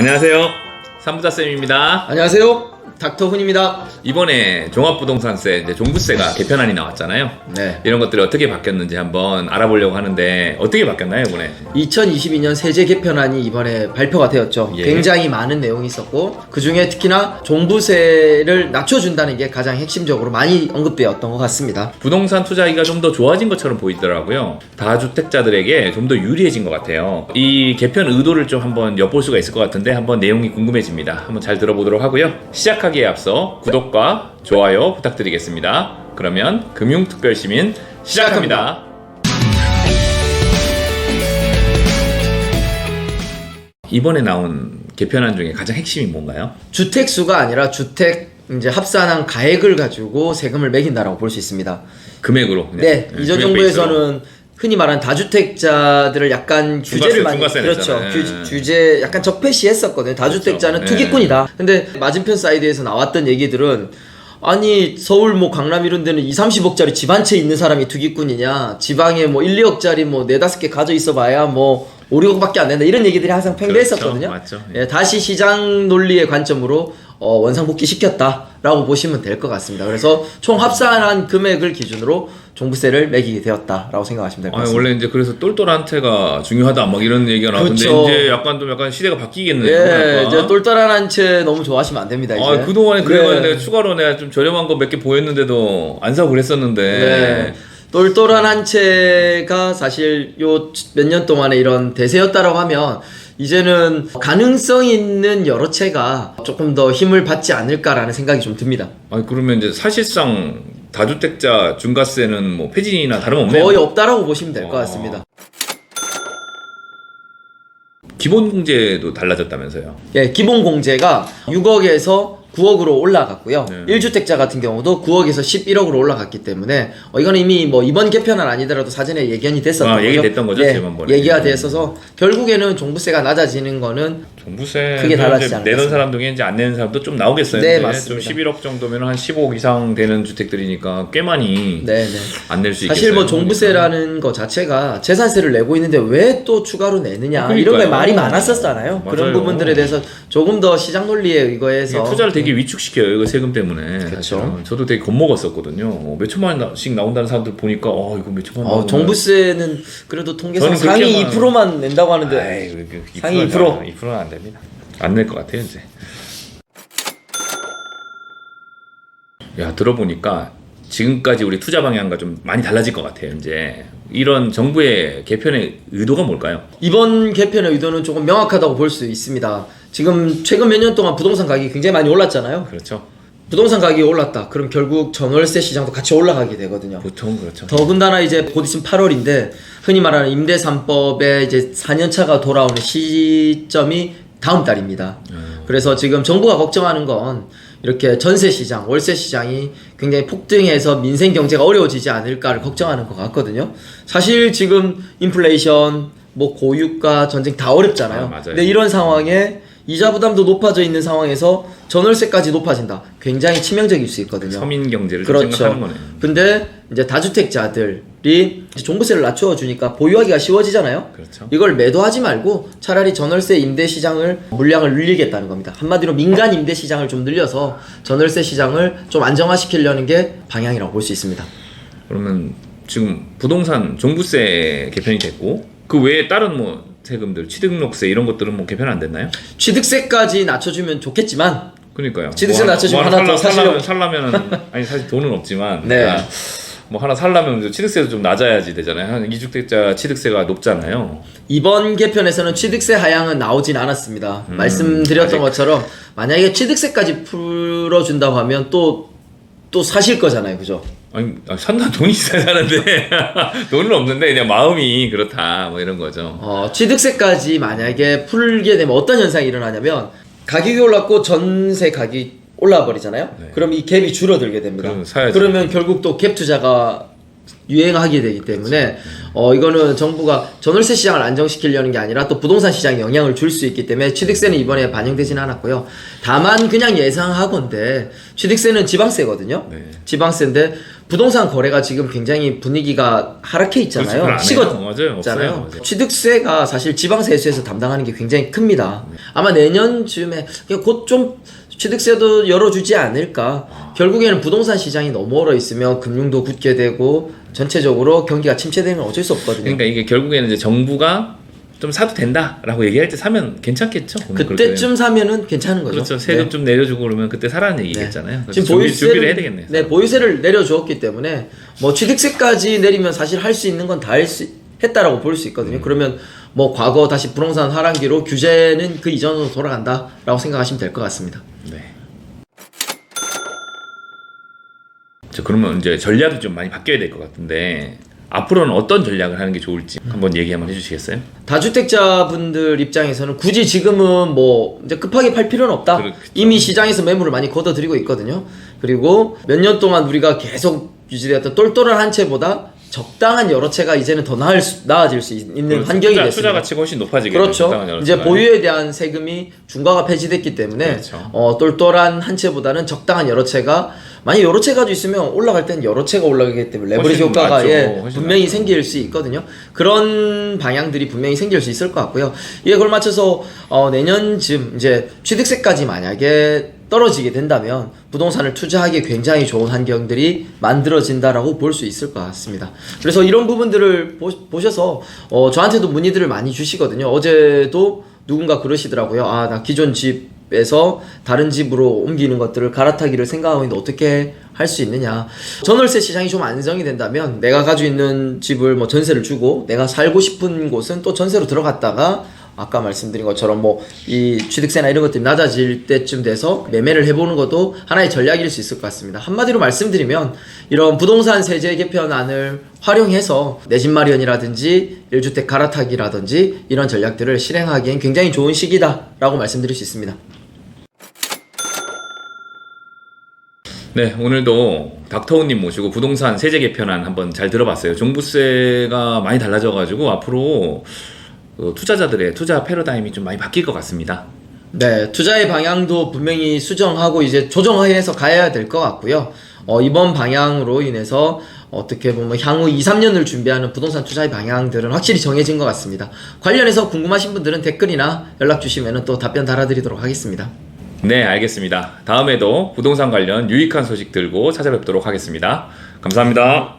안녕하세요. 삼부자쌤입니다. 안녕하세요. 닥터훈입니다. 이번에 종합부동산세, 이제 종부세가 개편안이 나왔잖아요. 네. 이런 것들이 어떻게 바뀌었는지 한번 알아보려고 하는데 어떻게 바뀌었나요, 이번에? 2022년 세제 개편안이 이번에 발표가 되었죠. 예. 굉장히 많은 내용이 있었고 그 중에 특히나 종부세를 낮춰준다는 게 가장 핵심적으로 많이 언급되었던 것 같습니다. 부동산 투자하기가 좀 더 좋아진 것처럼 보이더라고요. 다주택자들에게 좀 더 유리해진 것 같아요. 이 개편 의도를 좀 한번 엿볼 수가 있을 것 같은데 한번 내용이 궁금해집니다. 한번 잘 들어보도록 하고요. 시작하기에 앞서 구독과 좋아요 부탁드리겠습니다. 그러면 금융특별시민 시작합니다. 이번에 나온 개편안 중에 가장 핵심이 뭔가요? 주택수가 아니라 주택 이제 합산한 가액을 가지고 세금을 매긴다라고 볼 수 있습니다. 금액으로. 네, 이전 금액 정부에서는 흔히 말하는 다주택자들을 약간 규제를 많이 중과세 그렇죠. 냈잖아요. 규제 약간 적폐시했었거든요. 다주택자는 그렇죠. 투기꾼이다. 근데 맞은편 사이드에서 나왔던 얘기들은 아니 서울 뭐 강남 이런 데는 2, 30억짜리 집 한 채 있는 사람이 투기꾼이냐, 지방에 뭐 1, 2억짜리 뭐 4, 5개 가져 있어 봐야 뭐 5, 6억밖에 안 된다 이런 얘기들이 항상 팽배했었거든요. 그렇죠. 맞죠. 예, 다시 시장 논리의 관점으로 원상복귀 시켰다라고 보시면 될 것 같습니다. 그래서 총 합산한 금액을 기준으로 종부세를 매기게 되었다라고 생각하시면 될 것 같습니다. 원래 이제 그래서 똘똘한 채가 중요하다 막 이런 얘기가 나오는데 그렇죠. 이제 약간 시대가 바뀌겠네요. 예, 이제 똘똘한 한 채 너무 좋아하시면 안 됩니다. 이제. 그동안에 그래가지고 네. 내가 추가로 내가 좀 저렴한 거 몇 개 보였는데도 안 사고 그랬었는데. 네. 똘똘한 한 채가 사실 요 몇 년 동안에 이런 대세였다라고 하면 이제는 가능성 있는 여러 채가 조금 더 힘을 받지 않을까라는 생각이 좀 듭니다. 그러면 이제 사실상 다주택자 중과세는 뭐 폐지나 다름없네요. 거의 없다라고 보시면 될 것 같습니다. 기본공제도 달라졌다면서요? 예, 기본 공제가 6억에서 9억으로 올라갔고요. 네. 1주택자 같은 경우도 9억에서 11억으로 올라갔기 때문에 이거는 이미 뭐 이번 개편은 아니더라도 사전에 예견이 됐었던 거죠. 얘기됐던 거죠, 네, 지난번에. 얘기가 됐어서 결국에는 종부세가 낮아지는 거는 종부세 크게 달라지지 내던 않겠습니다. 사람 중에 이제 안 내는 사람도 좀 나오겠어요. 네, 이제 맞습니다. 좀 11억 정도면 한 15억 이상 되는 주택들이니까 꽤 많이 네. 안 낼 수 있겠어요. 사실 뭐 종부세라는 거 자체가 재산세를 내고 있는데 왜 또 추가로 내느냐 그러니까요. 이런 거에 말이 많았었잖아요. 그런 맞아요. 부분들에 대해서 조금 더 시장 논리에 의거해서 투자를 되게 위축시켜요. 이거 세금 때문에. 그쵸. 사실은. 저도 되게 겁먹었었거든요. 몇 천만 원씩 나온다는 사람들 보니까 이거 몇 천만 원. 종부세는 그래도 통계상 저는 상위 그렇게만- 2%만 낸다고 하는데 상위 2%. 2%는 안 됩니다. 안 낼 것 같아요, 이제. 야, 들어보니까 지금까지 우리 투자 방향과 좀 많이 달라질 것 같아요, 이제. 이런 정부의 개편의 의도가 뭘까요? 이번 개편의 의도는 조금 명확하다고 볼 수 있습니다. 지금 최근 몇 년 동안 부동산 가격이 굉장히 많이 올랐잖아요. 그렇죠. 부동산 가격이 올랐다. 그럼 결국 전월세 시장도 같이 올라가게 되거든요. 보통 그렇죠. 더군다나 이제 곧 있으면 8월인데 흔히 말하는 임대 3법의 이제 4년 차가 돌아오는 시점이 다음 달입니다. 그래서 지금 정부가 걱정하는 건 이렇게 전세 시장, 월세 시장이 굉장히 폭등해서 민생 경제가 어려워지지 않을까를 걱정하는 것 같거든요. 사실 지금 인플레이션, 뭐 고유가, 전쟁 다 어렵잖아요. 맞아요. 근데 이런 상황에 이자 부담도 높아져 있는 상황에서 전월세까지 높아진다. 굉장히 치명적일 수 있거든요. 서민 경제를 좀 그렇죠. 생각하는 거네요. 근데 이제 다주택자들이 종부세를 낮춰 주니까 보유하기가 쉬워지잖아요. 그렇죠. 이걸 매도하지 말고 차라리 전월세 임대 시장을 물량을 늘리겠다는 겁니다. 한마디로 민간 임대 시장을 좀 늘려서 전월세 시장을 좀 안정화시키려는 게 방향이라고 볼 수 있습니다. 그러면 지금 부동산 종부세 개편이 됐고 그 외에 다른 뭐 세금들, 취득록세 이런 것들은 뭐 개편 안 됐나요? 취득세까지 낮춰주면 좋겠지만 그러니까요. 취득세 뭐 낮춰주면 하나 하나 더 사시려고. 살라면 아니 사실 돈은 없지만 네. 그러니까 뭐 하나 살라면 취득세도 좀 낮아야지 되잖아요. 한 2주택자 취득세가 높잖아요. 이번 개편에서는 취득세 하향은 나오진 않았습니다. 말씀드렸던 아직. 것처럼 만약에 취득세까지 풀어준다고 하면 또 사실 거잖아요. 그죠? 아니 산다 돈이 있어야 사는데 돈은 없는데 그냥 마음이 그렇다 뭐 이런 거죠. 취득세까지 만약에 풀게 되면 어떤 현상이 일어나냐면 가격이 올랐고 전세 가격이 올라와 버리잖아요. 네. 그럼 이 갭이 줄어들게 됩니다. 그럼 사야죠. 그러면 결국 또 갭 투자가 유행하게 되기 때문에 이거는 정부가 전월세 시장을 안정시키려는 게 아니라 또 부동산 시장에 영향을 줄 수 있기 때문에 취득세는 이번에 반영되지는 않았고요. 다만 그냥 예상하건데 취득세는 지방세거든요. 네. 지방세인데 부동산 거래가 지금 굉장히 분위기가 하락해 있잖아요. 맞아요. 없어요. 식었잖아요. 맞아요. 취득세가 사실 지방세수에서 담당하는 게 굉장히 큽니다. 아마 내년쯤에 곧 좀 취득세도 열어주지 않을까. 결국에는 부동산 시장이 너무 얼어 있으면 금융도 굳게 되고 전체적으로 경기가 침체되면 어쩔 수 없거든요. 그러니까 이게 결국에는 이제 정부가 좀 사도 된다라고 얘기할 때 사면 괜찮겠죠. 그때쯤 사면은 괜찮은 거죠. 그렇죠. 세금 네. 좀 내려주고 그러면 그때 사라는 얘기겠잖아요. 지금 준비를 해야 되겠네요. 네, 보유세를 내려주었기 때문에 뭐 취득세까지 내리면 사실 할 수 있는 건 다 했다라고 볼 수 있거든요. 그러면 뭐 과거 다시 부동산 하락기로 규제는 그 이전으로 돌아간다라고 생각하시면 될 것 같습니다. 네. 자, 그러면 이제 전략이 좀 많이 바뀌어야 될 것 같은데 앞으로는 어떤 전략을 하는 게 좋을지 한번 얘기 한번 해주시겠어요? 다주택자분들 입장에서는 굳이 지금은 뭐 이제 급하게 팔 필요는 없다. 그렇죠. 이미 시장에서 매물을 많이 걷어들이고 있거든요. 그리고 몇 년 동안 우리가 계속 유지되었던 똘똘한 한 채보다 적당한 여러 채가 이제는 더 나아질 수 있는 그렇죠. 환경이 됐습니다. 투자 가치가 훨씬 높아지게 그렇죠. 되는 이제 보유에 대한 세금이 중과가 폐지됐기 때문에 그렇죠. 똘똘한 한 채보다는 적당한 여러 채가 만약 여러 채 가지고 있으면 올라갈 땐 여러 채가 올라가기 때문에 레버리지 훨씬 효과가 낫죠. 훨씬 분명히 낫죠. 생길 수 있거든요. 그런 방향들이 분명히 생길 수 있을 것 같고요. 이에 걸맞춰서 내년쯤 이제 취득세까지 만약에 떨어지게 된다면 부동산을 투자하기 굉장히 좋은 환경들이 만들어진다라고 볼 수 있을 것 같습니다. 그래서 이런 부분들을 보셔서 저한테도 문의들을 많이 주시거든요. 어제도 누군가 그러시더라고요. 아, 나 기존 집에서 다른 집으로 옮기는 것들을 갈아타기를 생각하고 있는데 어떻게 할 수 있느냐. 전월세 시장이 좀 안정이 된다면 내가 가지고 있는 집을 뭐 전세를 주고 내가 살고 싶은 곳은 또 전세로 들어갔다가 아까 말씀드린 것처럼 뭐 이 취득세나 이런 것들이 낮아질 때쯤 돼서 매매를 해보는 것도 하나의 전략일 수 있을 것 같습니다. 한마디로 말씀드리면 이런 부동산 세제 개편안을 활용해서 내 집 마련이라든지 1주택 갈아타기라든지 이런 전략들을 실행하기엔 굉장히 좋은 시기다라고 말씀드릴 수 있습니다. 네, 오늘도 닥터우님 모시고 부동산 세제 개편안 한번 잘 들어봤어요. 종부세가 많이 달라져가지고 앞으로 투자자들의 투자 패러다임이 좀 많이 바뀔 것 같습니다. 네, 투자의 방향도 분명히 수정하고 이제 조정해서 가야 될 것 같고요. 이번 방향으로 인해서 어떻게 보면 향후 2, 3년을 준비하는 부동산 투자의 방향들은 확실히 정해진 것 같습니다. 관련해서 궁금하신 분들은 댓글이나 연락 주시면 또 답변 달아드리도록 하겠습니다. 네, 알겠습니다. 다음에도 부동산 관련 유익한 소식 들고 찾아뵙도록 하겠습니다. 감사합니다.